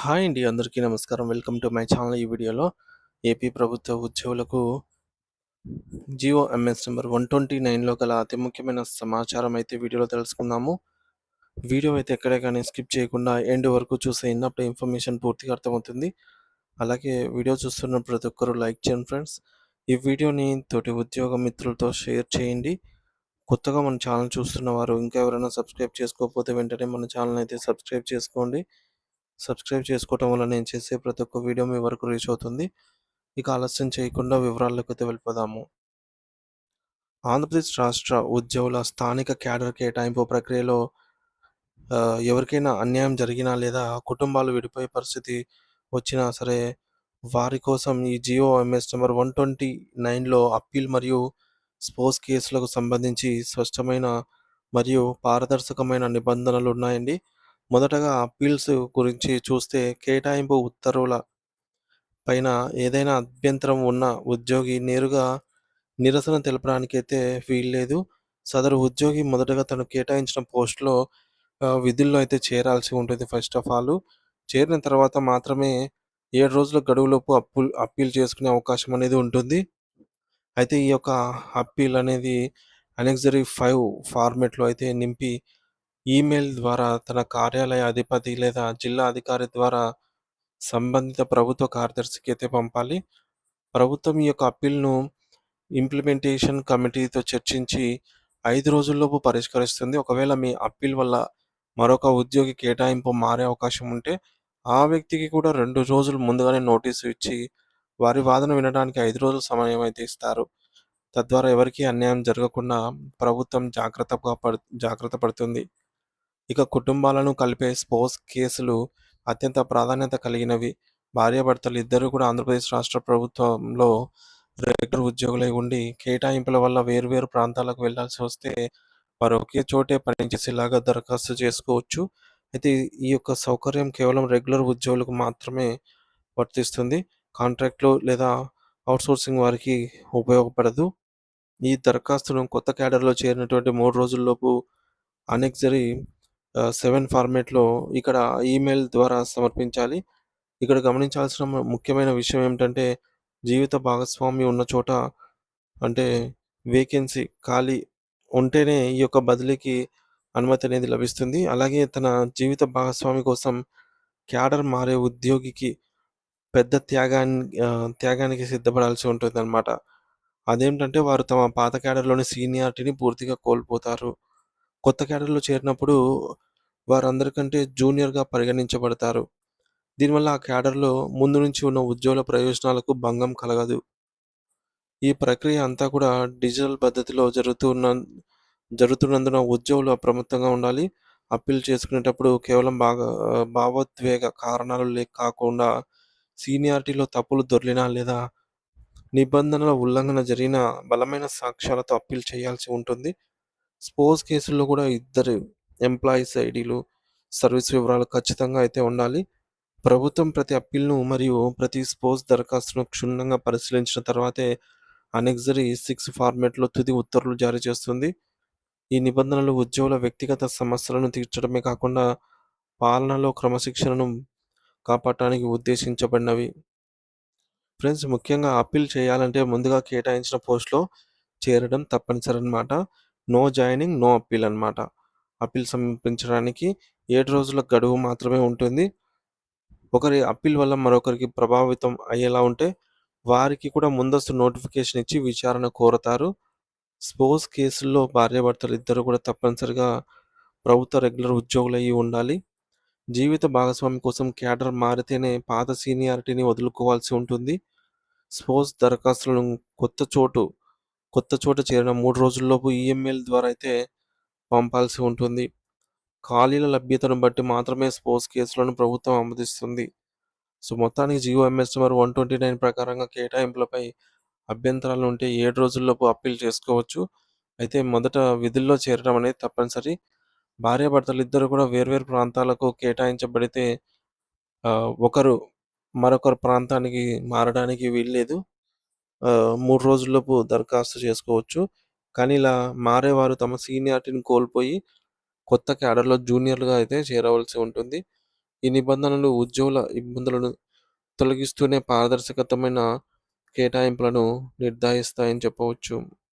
Hi అండి. అందరికీ నమస్కారం. Welcome to my channel. ఈ వీడియోలో ఏపీ ప్రభుత్వ ఉద్యోగులకు జియో ఎంఎస్ నంబర్ 129లో గల అతి ముఖ్యమైన సమాచారం అయితే వీడియోలో తెలుసుకుందాము. వీడియో అయితే ఎక్కడే కానీ స్కిప్ చేయకుండా ఎండ్ వరకు చూసేయండి. అప్పుడు ఇన్ఫర్మేషన్ పూర్తిగా అర్థమవుతుంది. అలాగే వీడియో చూస్తున్న ప్రతి ఒక్కరు లైక్ చేయండి ఫ్రెండ్స్. ఈ వీడియోని తోటి ఉద్యోగ మిత్రులతో షేర్ చేయండి. కొత్తగా మన ఛానల్ చూస్తున్న వారు ఇంకా ఎవరైనా సబ్స్క్రైబ్ చేసుకోకపోతే వెంటనే మన ఛానల్ అయితే సబ్స్క్రైబ్ చేసుకోండి. సబ్స్క్రైబ్ చేసుకోవటం వల్ల నేను చేసే ప్రతి ఒక్క వీడియో మీ వరకు రీచ్ అవుతుంది. ఇక ఆలస్యం చేయకుండా వివరాల్లోకైతే వెళ్ళిపోదాము. ఆంధ్రప్రదేశ్ రాష్ట్ర ఉద్యోగుల స్థానిక క్యాడర్ కేటాయింపు ప్రక్రియలో ఎవరికైనా అన్యాయం జరిగినా లేదా కుటుంబాలు విడిపోయే పరిస్థితి వచ్చినా సరే వారి కోసం ఈ జియో ఎంఎస్ నెంబర్ 129లో అప్పీల్ మరియు స్పోర్ట్స్ కేసులకు సంబంధించి స్పష్టమైన మరియు పారదర్శకమైన నిబంధనలు ఉన్నాయండి. మొదటగా అప్పీల్స్ గురించి చూస్తే కేటాయింపు ఉత్తర్వుల పైన ఏదైనా అభ్యంతరం ఉన్న ఉద్యోగి నేరుగా నిరసన తెలపడానికైతే వీల్లేదు. సదరు ఉద్యోగి మొదటగా తను కేటాయించిన పోస్ట్‌లో విధుల్లో అయితే చేరాల్సి ఉంటుంది ఫస్ట్ ఆఫ్ ఆల్. చేరిన తర్వాత మాత్రమే 7 రోజుల గడువులోపు అప్పీల్ చేసుకునే అవకాశం అనేది ఉంటుంది. అయితే ఈ యొక్క అప్పీల్ అనేది అనెక్సరీ 5 ఫార్మాట్‌లో అయితే నింపి ఈమెయిల్ ద్వారా తన కార్యాలయ అధిపతి లేదా జిల్లా అధికారి ద్వారా సంబంధిత ప్రభుత్వ కార్యదర్శికి అయితే పంపాలి. ప్రభుత్వం ఈ యొక్క అప్పీల్‌ను ఇంప్లిమెంటేషన్ కమిటీతో చర్చించి 5 రోజుల్లోపు పరిష్కరిస్తుంది. ఒకవేళ మీ అప్పీల్ వల్ల మరొక ఉద్యోగి కేటాయింపు మారే అవకాశం ఉంటే, ఆ వ్యక్తికి కూడా 2 రోజులు ముందుగానే నోటీసు ఇచ్చి, వారి వాదన వినడానికి 5 రోజుల సమయం అయితే ఇస్తారు. తద్వారా ఎవరికీ అన్యాయం జరగకుండా ప్రభుత్వం జాగ్రత్త పడుతుంది. ఇక కుటుంబాలను కలిపే స్పోర్ట్స్ కేసులు అత్యంత ప్రాధాన్యత కలిగినవి. భార్యాభర్తలు ఇద్దరూ కూడా ఆంధ్రప్రదేశ్ రాష్ట్ర ప్రభుత్వంలో రెగ్యులర్ ఉద్యోగులై ఉండి, కేటాయింపుల వల్ల వేర్వేరు ప్రాంతాలకు వెళ్లాల్సి వస్తే, వారు ఒకే చోటే పనిచేసేలాగా దరఖాస్తు చేసుకోవచ్చు. అయితే ఈ యొక్క సౌకర్యం కేవలం రెగ్యులర్ ఉద్యోగులకు మాత్రమే వర్తిస్తుంది. కాంట్రాక్ట్‌లు లేదా ఔట్‌సోర్సింగ్ వారికి ఉపయోగపడదు. ఈ దరఖాస్తును కొత్త క్యాడర్‌లో చేరినటువంటి 3 రోజుల్లోపు అనెక్సరీ 7 ఫార్మాట్‌లో ఇక్కడ ఈమెయిల్ ద్వారా సమర్పించాలి. ఇక్కడ గమనించాల్సిన ముఖ్యమైన విషయం ఏమిటంటే, జీవిత భాగస్వామి ఉన్న చోట అంటే వేకెన్సీ ఖాళీ ఉంటేనే ఈ యొక్క బదిలీకి అనుమతి అనేది లభిస్తుంది. అలాగే తన జీవిత భాగస్వామి కోసం క్యాడర్ మారే ఉద్యోగికి పెద్ద త్యాగానికి సిద్ధపడాల్సి ఉంటుందన్నమాట. అదేంటంటే వారు తమ పాత క్యాడర్‌లోని సీనియారిటీని పూర్తిగా కోల్పోతారు. కొత్త క్యాడర్‌లో చేరినప్పుడు వారందరికంటే జూనియర్‌గా పరిగణించబడతారు. దీనివల్ల ఆ క్యాడర్‌లో ముందు నుంచి ఉన్న ఉద్యోగుల ప్రయోజనాలకు భంగం కలగదు. ఈ ప్రక్రియ అంతా కూడా డిజిటల్ పద్ధతిలో జరుగుతున్నందున ఉద్యోగులు అప్రమత్తంగా ఉండాలి. అప్పీల్ చేసుకునేటప్పుడు కేవలం భావోద్వేగ కారణాలు కాకుండా సీనియారిటీలో తప్పులు దొర్లినా లేదా నిబంధనల ఉల్లంఘన జరిగిన బలమైన సాక్ష్యాలతో అప్పీల్ చేయాల్సి ఉంటుంది. స్పోర్ట్స్ కేసుల్లో కూడా ఇద్దరు ఎంప్లాయీస్ ఐడీలు, సర్వీస్ వివరాలు ఖచ్చితంగా అయితే ఉండాలి. ప్రభుత్వం ప్రతి అప్పీల్‌ను మరియు ప్రతి స్పోర్ట్స్ దరఖాస్తును క్షుణ్ణంగా పరిశీలించిన తర్వాతే అనెక్సరీ 6 ఫార్మాట్‌లో తుది ఉత్తర్వులు జారీ చేస్తుంది. ఈ నిబంధనలు ఉద్యోగుల వ్యక్తిగత సమస్యలను తీర్చడమే కాకుండా పాలనలో క్రమశిక్షణను కాపాడటానికి ఉద్దేశించబడినవి. ఫ్రెండ్స్, ముఖ్యంగా అప్పీల్ చేయాలంటే ముందుగా కేటాయించిన పోస్ట్‌లో చేరడం తప్పనిసరనమాట. నో జాయినింగ్, నో అప్పీల్ అనమాట. అప్పీల్ సమర్పించడానికి 7 రోజుల గడువు మాత్రమే ఉంటుంది. ఒకరి అప్పీల్ వల్ల మరొకరికి ప్రభావితం అయ్యేలా ఉంటే, వారికి కూడా ముందస్తు నోటిఫికేషన్ ఇచ్చి విచారణ కోరతారు. స్పోర్ట్స్ కేసుల్లో భార్యాభర్తలు ఇద్దరు కూడా తప్పనిసరిగా ప్రభుత్వ రెగ్యులర్ ఉద్యోగులయ్యి ఉండాలి. జీవిత భాగస్వామి కోసం క్యాడర్ మారితేనే పాత సీనియారిటీని వదులుకోవాల్సి ఉంటుంది. స్పోర్ట్స్ దరఖాస్తులను కొత్త చోటు కొత్త చోట చేరిన 3 రోజుల్లోపు ఈమెయిల్ ద్వారా అయితే పంపాల్సి ఉంటుంది. ఖాళీల లభ్యతను బట్టి మాత్రమే స్పోర్ట్స్ కేసులను ప్రభుత్వం ఆమోదిస్తుంది. సో, మొత్తానికి జీఓఎంఎస్ నంబర్ 129 ప్రకారంగా కేటాయింపులపై అభ్యంతరాలు ఉంటే 7 రోజుల్లోపు అప్పీల్ చేసుకోవచ్చు. అయితే మొదట విధుల్లో చేరడం అనేది తప్పనిసరి. భార్యాభర్తలిద్దరూ కూడా వేర్వేరు ప్రాంతాలకు కేటాయించబడితే ఒకరు మరొకరు ప్రాంతానికి మారడానికి వీల్లేదు. 3 రోజుల్లోపు దరఖాస్తు చేసుకోవచ్చు. కానీ ఇలా మారేవారు తమ సీనియారిటీని కోల్పోయి కొత్త క్యాడర్‌లో జూనియర్‌లుగా అయితే చేరవలసి ఉంటుంది. ఈ నిబంధనలు ఉద్యోగుల ఇబ్బందులను తొలగిస్తూనే పారదర్శకతమైన కేటాయింపులను నిర్ధారిస్తాయని చెప్పవచ్చు.